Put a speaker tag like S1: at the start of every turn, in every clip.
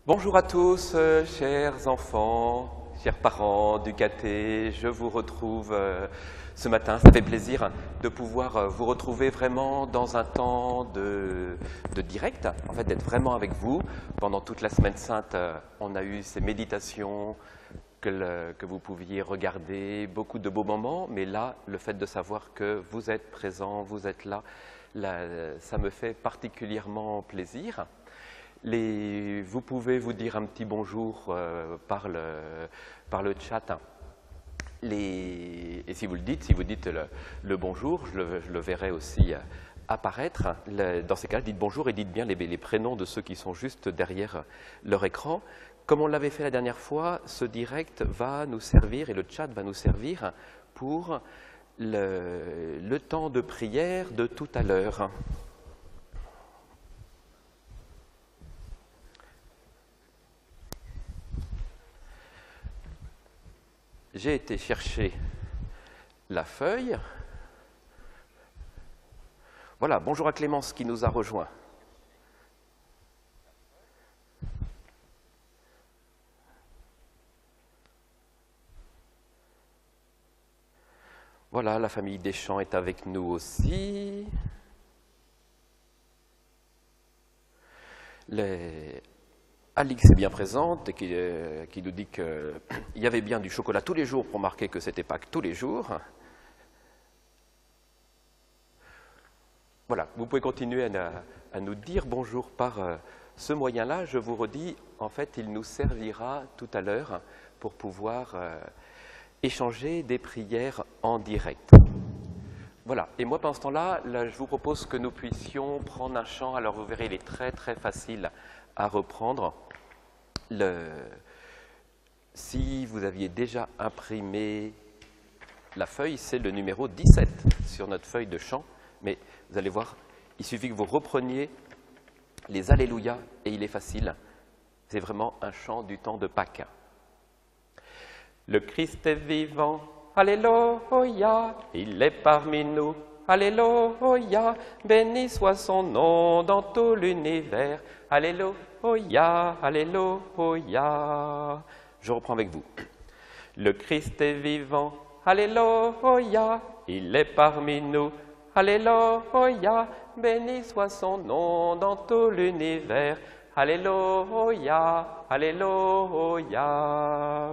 S1: Bonjour à tous, chers enfants, chers parents du caté, je vous retrouve ce matin. Ça fait plaisir de pouvoir vous retrouver vraiment dans un temps de direct, en fait d'être vraiment avec vous. Pendant toute la semaine sainte, on a eu ces méditations que vous pouviez regarder, beaucoup de beaux moments, mais là, le fait de savoir que vous êtes présents, vous êtes là, ça me fait particulièrement plaisir. Vous pouvez vous dire un petit bonjour par le chat. Et si vous le dites, si vous dites le bonjour, je le verrai aussi apparaître. Dans ces cas, dites bonjour et dites bien les prénoms de ceux qui sont juste derrière leur écran. Comme on l'avait fait la dernière fois, ce direct va nous servir et le chat va nous servir pour le temps de prière de tout à l'heure. J'ai été chercher la feuille. Voilà, bonjour à Clémence qui nous a rejoint. Voilà, la famille Deschamps est avec nous aussi. Alix est bien présente et qui nous dit qu'il y avait bien du chocolat tous les jours pour marquer que c'était Pâques tous les jours. Voilà, vous pouvez continuer à nous dire bonjour par ce moyen-là. Je vous redis, en fait, il nous servira tout à l'heure pour pouvoir échanger des prières en direct. Voilà, et moi pendant ce temps-là, je vous propose que nous puissions prendre un chant. Alors vous verrez, il est très très facile à reprendre. Si vous aviez déjà imprimé la feuille, c'est le numéro 17 sur notre feuille de chant. Mais vous allez voir, il suffit que vous repreniez les Alléluia et il est facile. C'est vraiment un chant du temps de Pâques. Le Christ est vivant, Alléluia, il est parmi nous, Alléluia, béni soit son nom dans tout l'univers, Alléluia, Alléluia. Je reprends avec vous. Le Christ est vivant, Alléluia, il est parmi nous, Alléluia, béni soit son nom dans tout l'univers, Alléluia, Alléluia.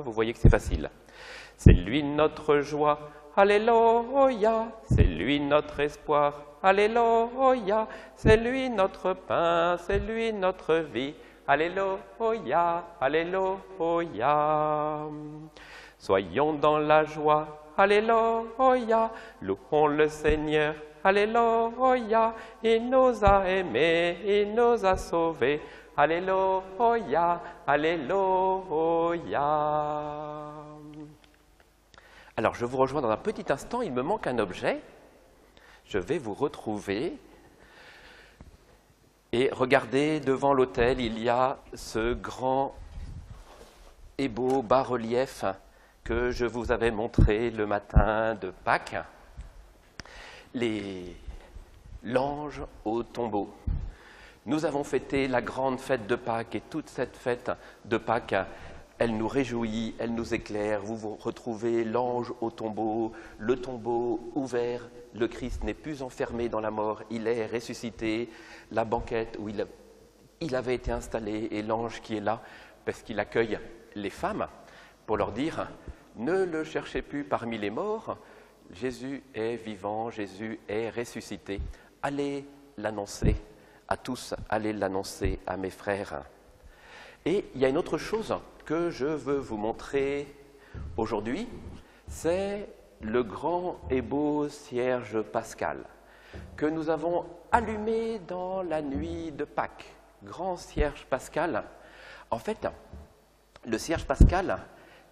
S1: Vous voyez que c'est facile. C'est lui notre joie, Alléluia, c'est lui notre espoir, Alléluia, c'est lui notre pain, c'est lui notre vie, Alléluia, Alléluia. Soyons dans la joie, Alléluia, louons le Seigneur, Alléluia, il nous a aimés, il nous a sauvés, Alléluia, Alléluia. Alors, je vous rejoins dans un petit instant, il me manque un objet. Je vais vous retrouver. Et regardez, devant l'autel, il y a ce grand et beau bas-relief que je vous avais montré le matin de Pâques. L'ange au tombeau. Nous avons fêté la grande fête de Pâques et toute cette fête de Pâques, elle nous réjouit, elle nous éclaire. Vous retrouvez l'ange au tombeau, le tombeau ouvert. Le Christ n'est plus enfermé dans la mort, il est ressuscité. La banquette où il avait été installé et l'ange qui est là parce qu'il accueille les femmes pour leur dire « Ne le cherchez plus parmi les morts, Jésus est vivant, Jésus est ressuscité. Allez l'annoncer à tous, allez l'annoncer à mes frères. » Et il y a une autre chose que je veux vous montrer aujourd'hui, c'est le grand et beau cierge pascal que nous avons allumé dans la nuit de Pâques. Grand cierge pascal. En fait, le cierge pascal,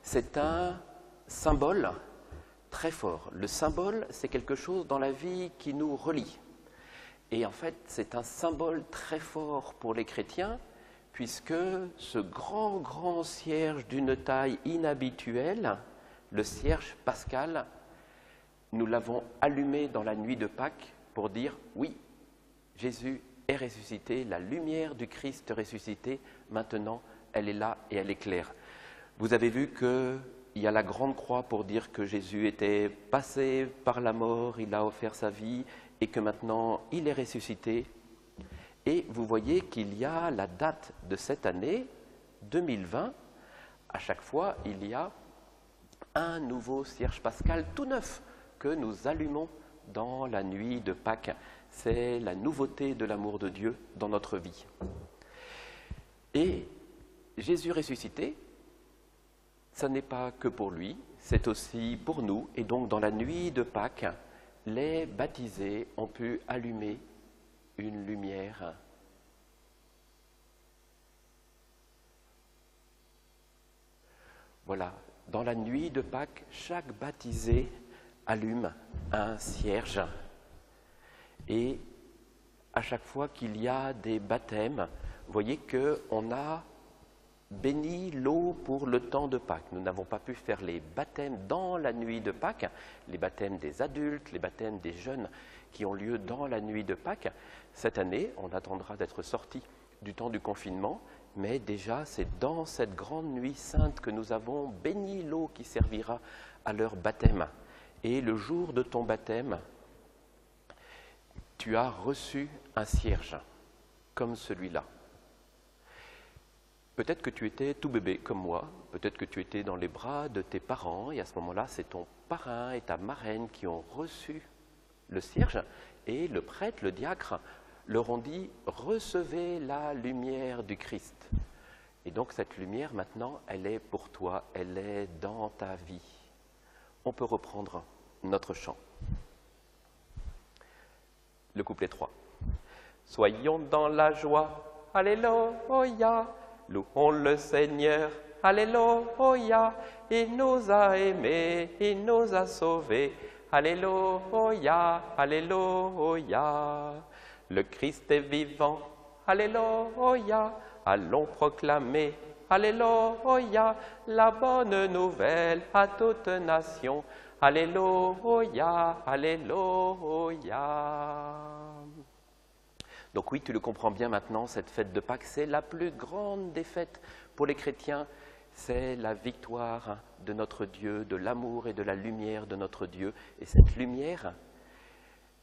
S1: c'est un symbole très fort. Le symbole, c'est quelque chose dans la vie qui nous relie. Et en fait, c'est un symbole très fort pour les chrétiens, puisque ce grand cierge d'une taille inhabituelle, le cierge pascal, nous l'avons allumé dans la nuit de Pâques pour dire oui, Jésus est ressuscité, la lumière du Christ ressuscité maintenant elle est là et elle éclaire. Vous avez vu qu'il y a la grande croix pour dire que Jésus était passé par la mort, il a offert sa vie et que maintenant il est ressuscité. Et vous voyez qu'il y a la date de cette année, 2020. À chaque fois, il y a un nouveau cierge pascal tout neuf que nous allumons dans la nuit de Pâques. C'est la nouveauté de l'amour de Dieu dans notre vie. Et Jésus ressuscité, ça n'est pas que pour lui, c'est aussi pour nous. Et donc dans la nuit de Pâques, les baptisés ont pu allumer une lumière. Voilà, dans la nuit de Pâques, chaque baptisé allume un cierge. Et à chaque fois qu'il y a des baptêmes, vous voyez qu'on a béni l'eau pour le temps de Pâques. Nous n'avons pas pu faire les baptêmes dans la nuit de Pâques, les baptêmes des adultes, les baptêmes des jeunes qui ont lieu dans la nuit de Pâques. Cette année, on attendra d'être sortis du temps du confinement, mais déjà c'est dans cette grande nuit sainte que nous avons béni l'eau qui servira à leur baptême. Et le jour de ton baptême, tu as reçu un cierge comme celui-là. Peut-être que tu étais tout bébé comme moi, peut-être que tu étais dans les bras de tes parents et à ce moment-là, c'est ton parrain et ta marraine qui ont reçu le cierge et le prêtre, le diacre, leur ont dit « Recevez la lumière du Christ ». Et donc cette lumière maintenant, elle est pour toi, elle est dans ta vie. On peut reprendre notre chant. Le couplet 3. Soyons dans la joie, alléluia, louons le Seigneur, alléluia, il nous a aimés, il nous a sauvés, alléluia, alléluia. Le Christ est vivant, alléluia, allons proclamer, alléluia, la bonne nouvelle à toute nation, alléluia, alléluia. Donc oui, tu le comprends bien maintenant, cette fête de Pâques, c'est la plus grande des fêtes pour les chrétiens. C'est la victoire de notre Dieu, de l'amour et de la lumière de notre Dieu. Et cette lumière,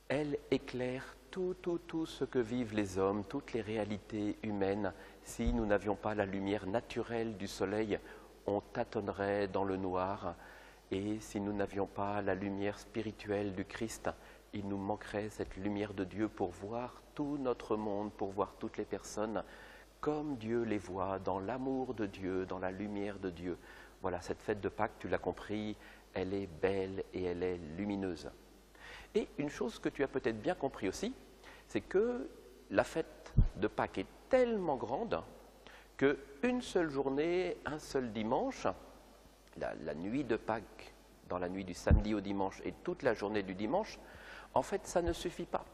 S1: elle éclaire tout ce que vivent les hommes, toutes les réalités humaines. Si nous n'avions pas la lumière naturelle du soleil, on tâtonnerait dans le noir. Et si nous n'avions pas la lumière spirituelle du Christ, il nous manquerait cette lumière de Dieu pour voir tout notre monde, pour voir toutes les personnes comme Dieu les voit, dans l'amour de Dieu, dans la lumière de Dieu. Voilà, cette fête de Pâques, tu l'as compris, elle est belle et elle est lumineuse. Et une chose que tu as peut-être bien compris aussi, c'est que la fête de Pâques est tellement grande qu'une seule journée, un seul dimanche, la nuit de Pâques, dans la nuit du samedi au dimanche et toute la journée du dimanche, en fait, ça ne suffit pas.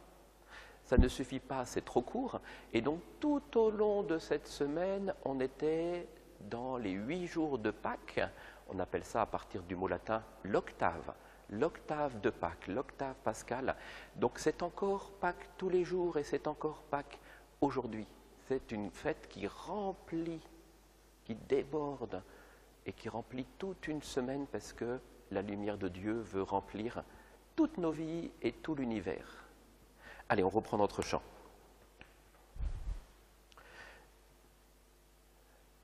S1: Ça ne suffit pas, c'est trop court. Et donc, tout au long de cette semaine, on était dans les 8 jours de Pâques. On appelle ça, à partir du mot latin, l'octave. L'octave de Pâques, l'octave pascale. Donc, c'est encore Pâques tous les jours et c'est encore Pâques aujourd'hui. C'est une fête qui remplit, qui déborde et qui remplit toute une semaine parce que la lumière de Dieu veut remplir toutes nos vies et tout l'univers. Allez, on reprend notre chant.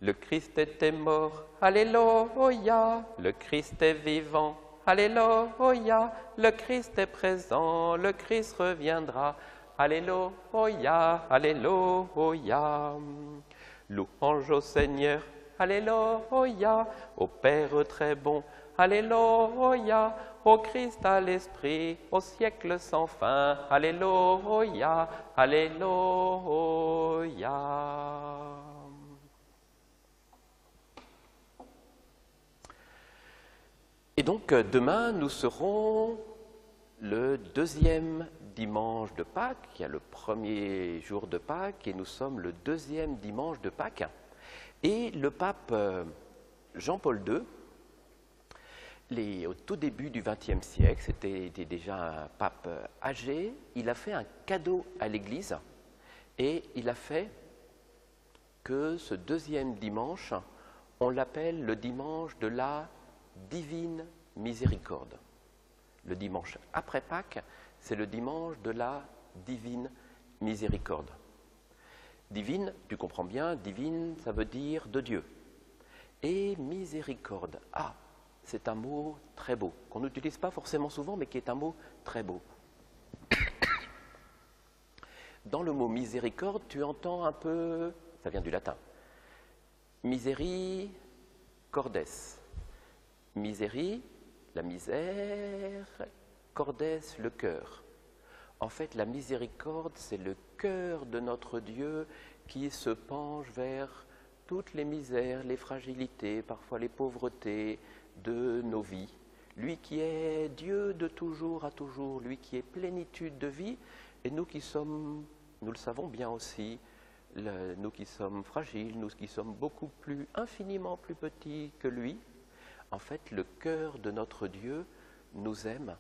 S1: Le Christ était mort, alléluia, le Christ est vivant, alléluia, le Christ est présent, le Christ reviendra, alléluia, alléluia. Louange au Seigneur, alléluia, au Père très bon, alléluia, au Christ à l'Esprit, au siècle sans fin, alléluia, alléluia. Et donc demain, nous serons le deuxième dimanche de Pâques. Il y a le premier jour de Pâques et nous sommes le deuxième dimanche de Pâques. Et le pape Jean-Paul II, au tout début du XXe siècle, c'était déjà un pape âgé, il a fait un cadeau à l'Église et il a fait que ce deuxième dimanche, on l'appelle le dimanche de la divine miséricorde. Le dimanche après Pâques, c'est le dimanche de la divine miséricorde. Divine, tu comprends bien, divine, ça veut dire de Dieu. Et miséricorde, c'est un mot très beau, qu'on n'utilise pas forcément souvent, mais qui est un mot très beau. Dans le mot miséricorde, tu entends un peu, ça vient du latin, misericordes. Misérie, la misère, cordes, le cœur. En fait, la miséricorde, c'est le cœur de notre Dieu qui se penche vers toutes les misères, les fragilités, parfois les pauvretés de nos vies. Lui qui est Dieu de toujours à toujours, lui qui est plénitude de vie, et nous qui sommes, nous le savons bien aussi, nous qui sommes fragiles, nous qui sommes beaucoup plus, infiniment plus petits que lui, en fait, le cœur de notre Dieu nous aime,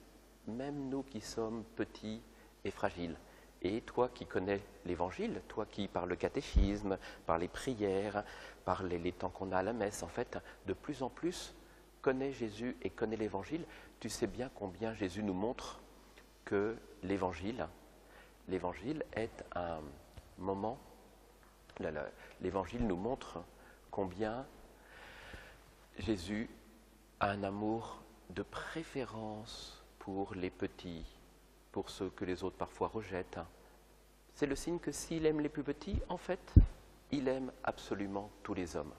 S1: même nous qui sommes petits et fragiles. Et toi qui connais l'Évangile, toi qui par le catéchisme, par les prières, par les temps qu'on a à la messe, en fait, de plus en plus connais Jésus et connais l'Évangile, tu sais bien combien Jésus nous montre que l'Évangile est un moment, l'Évangile nous montre combien Jésus a un amour de préférence pour les petits, pour ceux que les autres parfois rejettent. C'est le signe que s'il aime les plus petits, en fait, il aime absolument tous les hommes.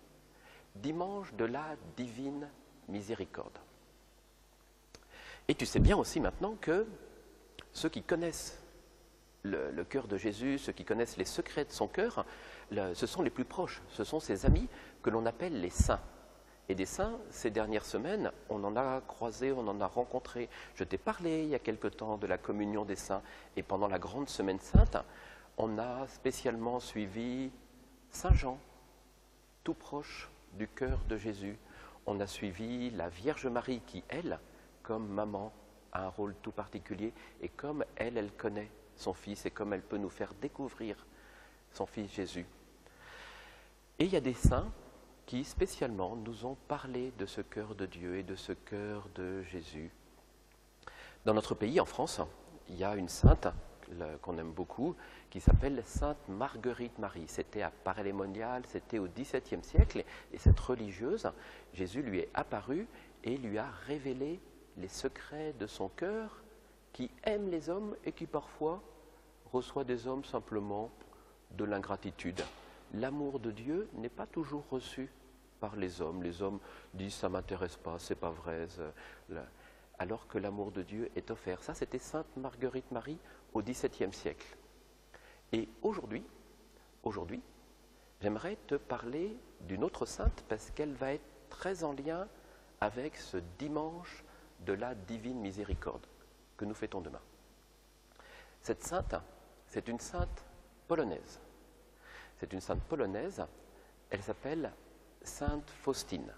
S1: Dimanche de la divine miséricorde. Et tu sais bien aussi maintenant que ceux qui connaissent le cœur de Jésus, ceux qui connaissent les secrets de son cœur, ce sont les plus proches, ce sont ses amis que l'on appelle les saints. Et des saints, ces dernières semaines, on en a croisé, on en a rencontré. Je t'ai parlé il y a quelque temps de la communion des saints. Et pendant la grande semaine sainte, on a spécialement suivi Saint Jean, tout proche du cœur de Jésus. On a suivi la Vierge Marie qui, elle, comme maman, a un rôle tout particulier. Et comme elle connaît son Fils et comme elle peut nous faire découvrir son Fils Jésus. Et il y a des saints qui spécialement nous ont parlé de ce cœur de Dieu et de ce cœur de Jésus. Dans notre pays, en France, il y a une sainte qu'on aime beaucoup, qui s'appelle Sainte Marguerite Marie. C'était à Paray-les-Moniales, c'était au XVIIe siècle, et cette religieuse, Jésus lui est apparu et lui a révélé les secrets de son cœur, qui aime les hommes et qui parfois reçoit des hommes simplement de l'ingratitude. L'amour de Dieu n'est pas toujours reçu par les hommes. Les hommes disent « ça ne m'intéresse pas, c'est pas vrai », alors que l'amour de Dieu est offert. Ça, c'était Sainte Marguerite Marie au XVIIe siècle. Et aujourd'hui, j'aimerais te parler d'une autre sainte parce qu'elle va être très en lien avec ce dimanche de la divine miséricorde que nous fêtons demain. Cette sainte, c'est une sainte polonaise. C'est une sainte polonaise, elle s'appelle Sainte Faustine.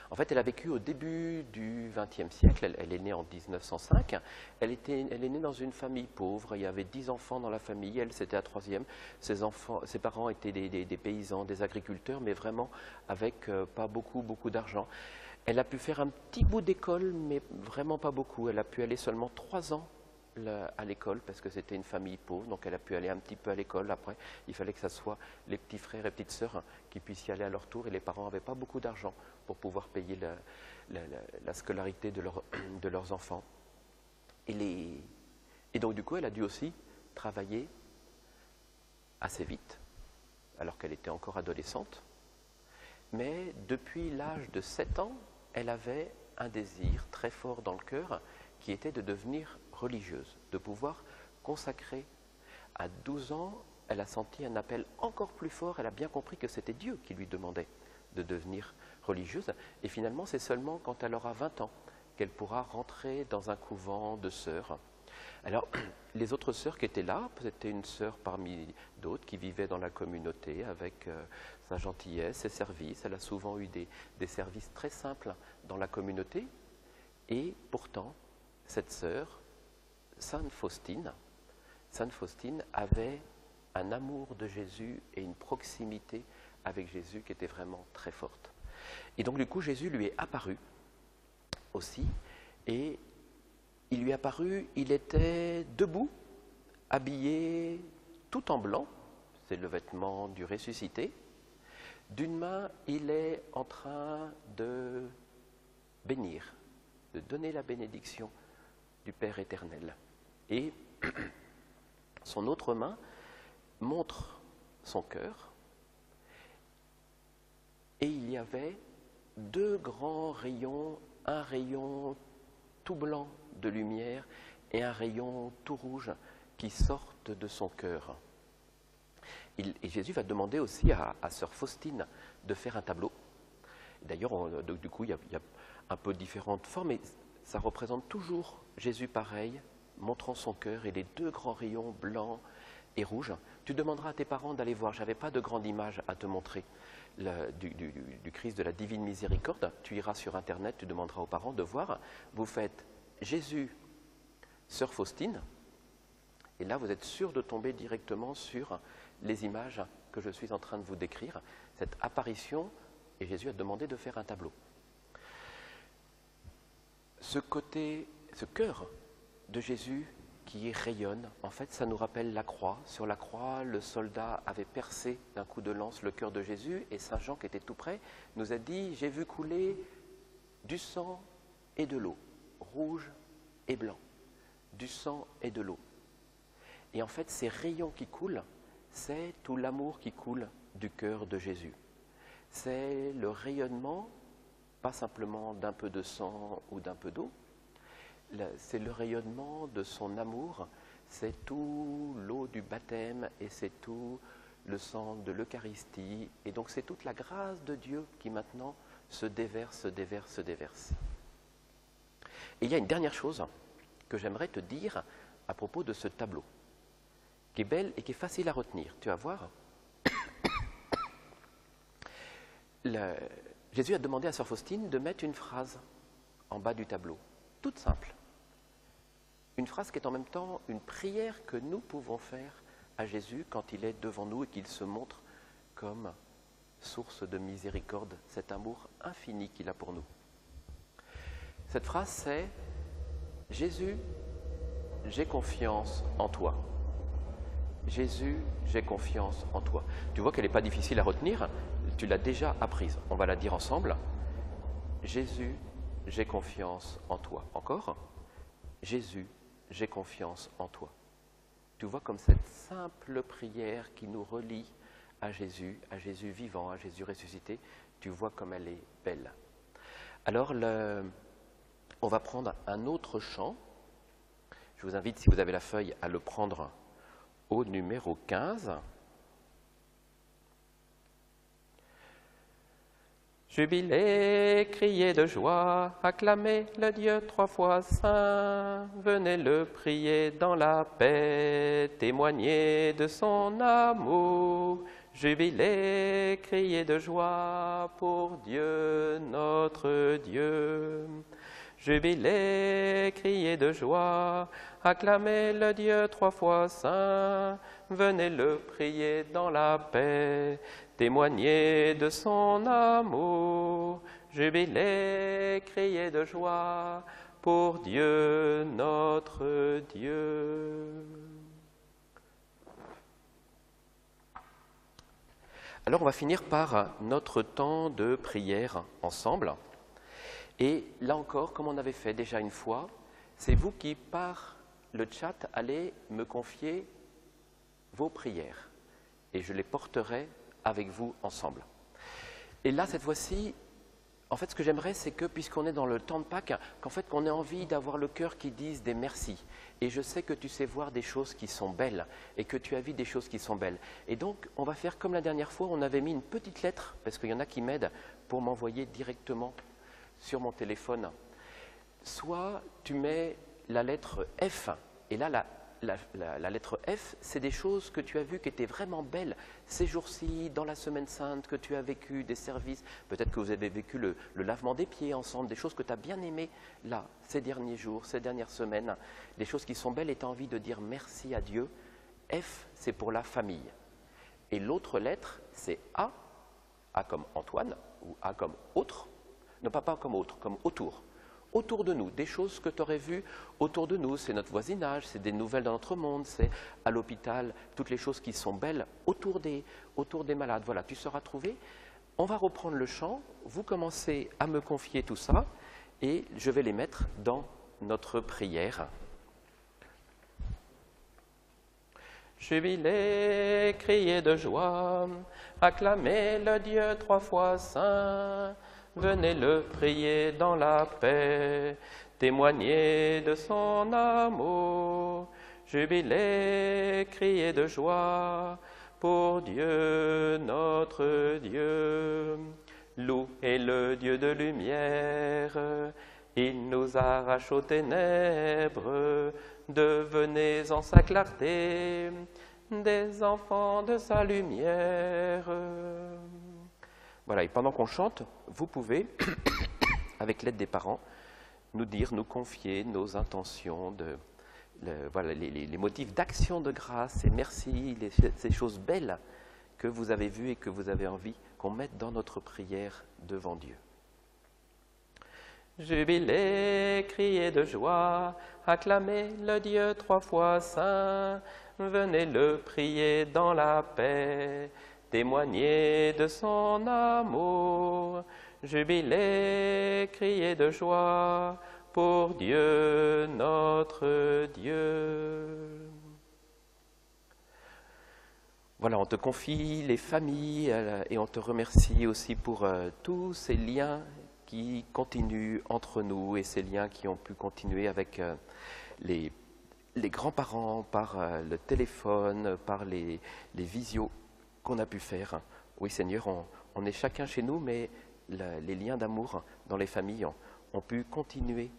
S1: En fait, elle a vécu au début du XXe siècle, elle est née en 1905, elle est née dans une famille pauvre, il y avait 10 enfants dans la famille, elle c'était la troisième, ses parents étaient des paysans, des agriculteurs, mais vraiment avec pas beaucoup d'argent. Elle a pu faire un petit bout d'école, mais vraiment pas beaucoup, elle a pu aller seulement 3 ans à l'école parce que c'était une famille pauvre, donc elle a pu aller un petit peu à l'école. Après, il fallait que ce soit les petits frères et petites sœurs qui puissent y aller à leur tour, et les parents n'avaient pas beaucoup d'argent pour pouvoir payer la scolarité de leurs enfants. Et donc du coup, elle a dû aussi travailler assez vite, alors qu'elle était encore adolescente. Mais depuis l'âge de 7 ans, elle avait un désir très fort dans le cœur qui était de devenir religieuse, de pouvoir consacrer. À 12 ans, elle a senti un appel encore plus fort, elle a bien compris que c'était Dieu qui lui demandait de devenir religieuse. Et finalement, c'est seulement quand elle aura 20 ans qu'elle pourra rentrer dans un couvent de sœurs. Alors, les autres sœurs qui étaient là, c'était une sœur parmi d'autres qui vivait dans la communauté avec sa gentillesse, ses services. Elle a souvent eu des services très simples dans la communauté. Et pourtant, cette sœur, Sainte Faustine avait un amour de Jésus et une proximité avec Jésus qui était vraiment très forte. Et donc du coup, Jésus lui est apparu aussi, et il lui est apparu, il était debout, habillé tout en blanc, c'est le vêtement du ressuscité. D'une main, il est en train de bénir, de donner la bénédiction du Père éternel. Et son autre main montre son cœur, et il y avait deux grands rayons, un rayon tout blanc de lumière et un rayon tout rouge qui sortent de son cœur. Et Jésus va demander aussi à sœur Faustine de faire un tableau. D'ailleurs, du coup, il y a un peu différentes formes, mais ça représente toujours Jésus pareil, montrant son cœur et les deux grands rayons blancs et rouges. Tu demanderas à tes parents d'aller voir, je n'avais pas de grande image à te montrer du Christ de la Divine Miséricorde. Tu iras sur Internet, tu demanderas aux parents de voir. Vous faites Jésus, sœur Faustine, et là vous êtes sûr de tomber directement sur les images que je suis en train de vous décrire, cette apparition, et Jésus a demandé de faire un tableau. Ce cœur de Jésus qui rayonne, en fait, ça nous rappelle la croix. Sur la croix, le soldat avait percé d'un coup de lance le cœur de Jésus, et Saint Jean, qui était tout près, nous a dit « J'ai vu couler du sang et de l'eau, rouge et blanc, du sang et de l'eau. » Et en fait, ces rayons qui coulent, c'est tout l'amour qui coule du cœur de Jésus. C'est le rayonnement, pas simplement d'un peu de sang ou d'un peu d'eau, c'est le rayonnement de son amour, c'est tout l'eau du baptême et c'est tout le sang de l'Eucharistie. Et donc c'est toute la grâce de Dieu qui maintenant se déverse, se déverse, se déverse. Et il y a une dernière chose que j'aimerais te dire à propos de ce tableau, qui est belle et qui est facile à retenir. Tu vas voir. Jésus a demandé à sœur Faustine de mettre une phrase en bas du tableau, toute simple. Une phrase qui est en même temps une prière que nous pouvons faire à Jésus quand il est devant nous et qu'il se montre comme source de miséricorde, cet amour infini qu'il a pour nous. Cette phrase, c'est « Jésus, j'ai confiance en toi. Jésus, j'ai confiance en toi. » Tu vois qu'elle n'est pas difficile à retenir, tu l'as déjà apprise. On va la dire ensemble. « Jésus, j'ai confiance en toi. » Encore. « Jésus, j'ai confiance en toi. » Tu vois comme cette simple prière qui nous relie à Jésus vivant, à Jésus ressuscité, tu vois comme elle est belle. Alors, on va prendre un autre chant. Je vous invite, si vous avez la feuille, à le prendre au numéro 15. Jubilez, criez de joie, acclamez le Dieu 3 fois saint, venez le prier dans la paix, témoignez de son amour. Jubilez, criez de joie pour Dieu, notre Dieu. Jubilez, criez de joie, acclamez le Dieu 3 fois saint, venez le prier dans la paix, témoignez de son amour. Jubilez, criez de joie pour Dieu, notre Dieu. Alors on va finir par notre temps de prière ensemble. Et là encore, comme on avait fait déjà une fois, c'est vous qui, par le chat, allez me confier vos prières. Et je les porterai avec vous ensemble. Et là, cette fois-ci, en fait, ce que j'aimerais, c'est que, puisqu'on est dans le temps de Pâques, qu'en fait, qu'on ait envie d'avoir le cœur qui dise des merci. Et je sais que tu sais voir des choses qui sont belles et que tu as vu des choses qui sont belles. Et donc, on va faire comme la dernière fois, on avait mis une petite lettre, parce qu'il y en a qui m'aident pour m'envoyer directement sur mon téléphone. Soit tu mets la lettre F, et là, la lettre F, c'est des choses que tu as vues qui étaient vraiment belles ces jours-ci, dans la Semaine Sainte, que tu as vécu, des services, peut-être que vous avez vécu le lavement des pieds ensemble, des choses que tu as bien aimées là, ces derniers jours, ces dernières semaines, des choses qui sont belles et tu as envie de dire merci à Dieu. F, c'est pour la famille. Et l'autre lettre, c'est A. A comme Antoine, ou A comme autre. Non, pas comme autre, comme autour. Autour de nous, des choses que tu aurais vues autour de nous, c'est notre voisinage, c'est des nouvelles dans notre monde, c'est à l'hôpital, toutes les choses qui sont belles autour des malades. Voilà, tu seras trouvé. On va reprendre le chant, vous commencez à me confier tout ça, et je vais les mettre dans notre prière. Jubilez, criez de joie, acclamez le Dieu 3 fois saint, venez le prier dans la paix, témoignez de son amour. Jubilez, criez de joie, pour Dieu notre Dieu. Louez le Dieu de lumière, il nous arrache aux ténèbres, devenez en sa clarté des enfants de sa lumière. Voilà, et pendant qu'on chante, vous pouvez, avec l'aide des parents, nous dire, nous confier nos intentions, voilà, les motifs d'action de grâce et merci, ces choses belles que vous avez vues et que vous avez envie qu'on mette dans notre prière devant Dieu. Jubilez, criez de joie, acclamez le Dieu 3 fois saint, venez le prier dans la paix, témoignez de son amour. Jubilez, criez de joie, pour Dieu notre Dieu. Voilà, on te confie les familles et on te remercie aussi pour tous ces liens qui continuent entre nous et ces liens qui ont pu continuer avec les grands-parents, par le téléphone, par les visios qu'on a pu faire. Oui Seigneur, on est chacun chez nous, mais les liens d'amour dans les familles ont pu continuer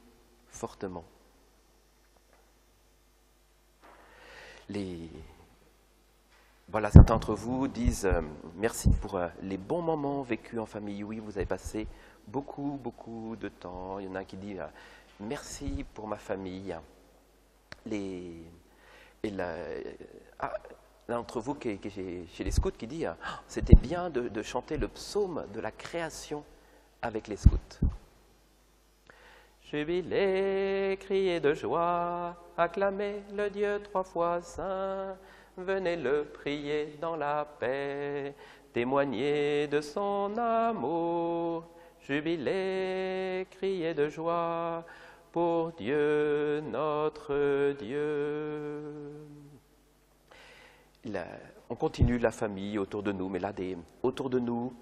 S1: fortement. Voilà, certains d'entre vous disent merci pour les bons moments vécus en famille. Oui, vous avez passé beaucoup de temps. Il y en a un qui dit merci pour ma famille. L'un d'entre vous qui est chez les scouts qui dit c'était bien de chanter le psaume de la création avec les scouts. Jubilez, criez de joie, acclamez le Dieu 3 fois saint, venez le prier dans la paix, témoignez de son amour. Jubilez, criez de joie, pour Dieu notre Dieu. On continue la famille autour de nous, mais là, autour de nous,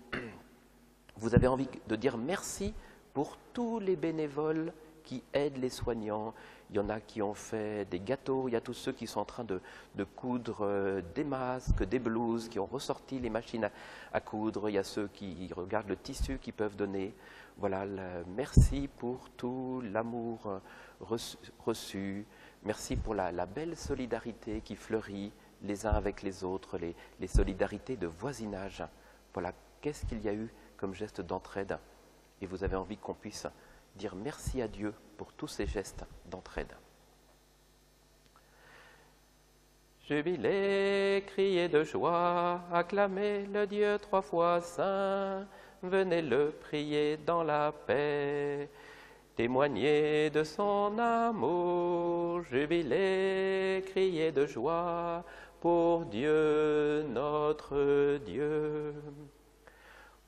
S1: vous avez envie de dire merci pour tous les bénévoles qui aident les soignants. Il y en a qui ont fait des gâteaux, il y a tous ceux qui sont en train de coudre des masques, des blouses, qui ont ressorti les machines à coudre, il y a ceux qui regardent le tissu qu'ils peuvent donner. Voilà, merci pour tout l'amour reçu, merci pour la belle solidarité qui fleurit les uns avec les autres, les solidarités de voisinage. Voilà, qu'est-ce qu'il y a eu comme geste d'entraide? Et vous avez envie qu'on puisse dire merci à Dieu pour tous ces gestes d'entraide. Jubilez, criez de joie, acclamez le Dieu 3 fois saint, venez le prier dans la paix, témoignez de son amour. Jubilez, criez de joie, pour Dieu notre Dieu.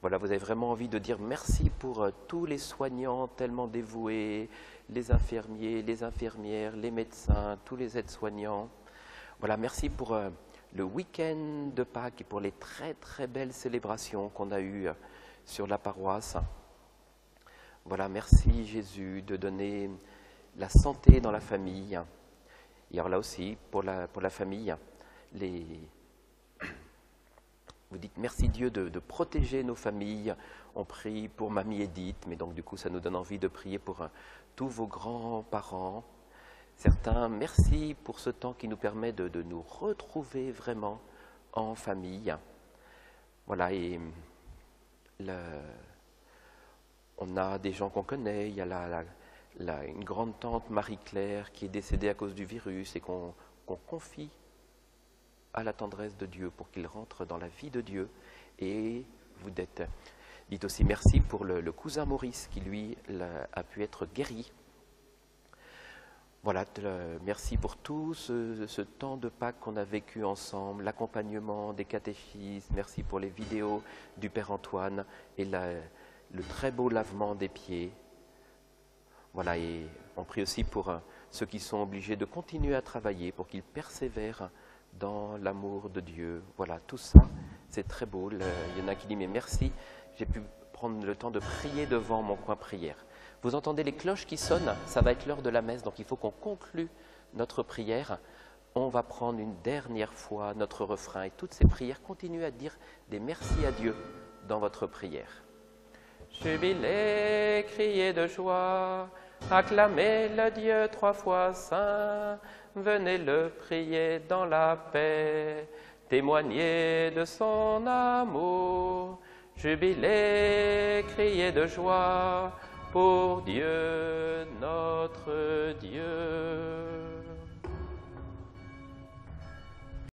S1: Voilà, vous avez vraiment envie de dire merci pour tous les soignants tellement dévoués, les infirmiers, les infirmières, les médecins, tous les aides-soignants. Voilà, merci pour le week-end de Pâques et pour les très belles célébrations qu'on a eues sur la paroisse. Voilà, merci Jésus de donner la santé dans la famille. Et alors là aussi, pour la famille, vous dites merci Dieu de protéger nos familles. On prie pour Mamie Edith, mais donc du coup ça nous donne envie de prier pour tous vos grands-parents. Certains, merci pour ce temps qui nous permet de nous retrouver vraiment en famille. Voilà, et on a des gens qu'on connaît. Il y a une grande-tante Marie-Claire qui est décédée à cause du virus et qu'on confie à la tendresse de Dieu pour qu'il rentre dans la vie de Dieu. Et vous dites aussi merci pour le cousin Maurice qui, lui, a pu être guéri. Voilà, merci pour tout ce temps de Pâques qu'on a vécu ensemble, l'accompagnement des catéchismes, merci pour les vidéos du Père Antoine et le très beau lavement des pieds. Voilà, et on prie aussi pour ceux qui sont obligés de continuer à travailler, pour qu'ils persévèrent dans l'amour de Dieu. Voilà, tout ça, c'est très beau. Il y en a qui disent, mais merci, j'ai pu prendre le temps de prier devant mon coin prière. Vous entendez les cloches qui sonnent, ça va être l'heure de la messe, donc il faut qu'on conclue notre prière. On va prendre une dernière fois notre refrain et toutes ces prières, continuez à dire des merci à Dieu dans votre prière. Jubilez, criez de joie, acclamez le Dieu 3 fois saint, venez le prier dans la paix, témoignez de son amour. Jubilez, criez de joie, pour Dieu, notre Dieu.